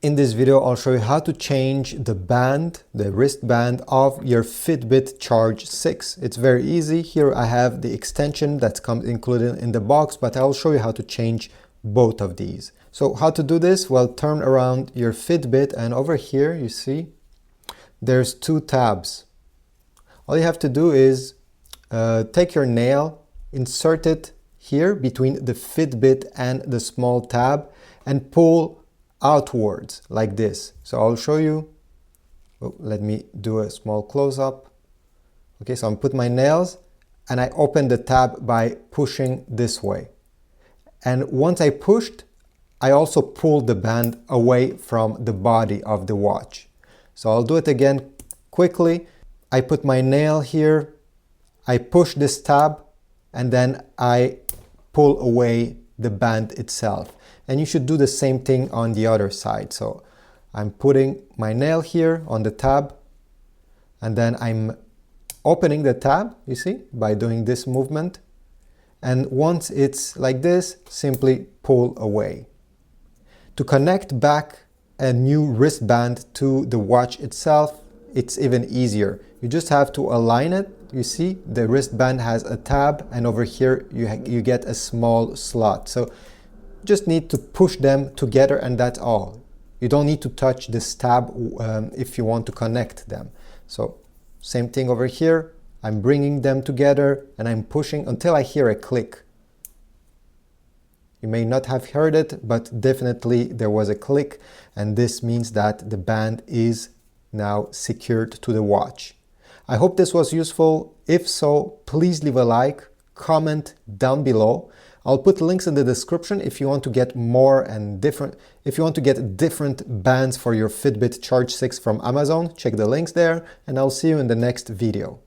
In this video, I'll show you how to change the band, the wristband of your Fitbit Charge 6. It's very easy. Here I have the extension that comes included in the box, but I'll show you how to change both of these. So how to do this? Well, turn around your Fitbit and over here, you see, there's two tabs. All you have to do is take your nail, insert it here between the Fitbit and the small tab and pull outwards like this. So I'll show you. Oh, let me do a small close-up. Okay, so I'm put my nails and I open the tab by pushing this way. And once I pushed, I also pulled the band away from the body of the watch. So I'll do it again quickly. I put my nail here, I push this tab, and then I pull away the band itself. And you should do the same thing on the other side. So I'm putting my nail here on the tab, and then I'm opening the tab, you see, by doing this movement. And once it's like this, simply pull away. To connect back a new wristband to the watch itself, it's even easier. You just have to align it. You see, the wristband has a tab, and over here you get a small slot. So just need to push them together, and that's all. You don't need to touch this tab if you want to connect them. So same thing over here. I'm bringing them together and I'm pushing until I hear a click. You may not have heard it, but definitely there was a click, and this means that the band is now secured to the watch. I hope this was useful. If so, please leave a like, comment down below. I'll put links in the description if you want to get more and if you want to get different bands for your Fitbit Charge 6 from Amazon. Check the links there, and I'll see you in the next video.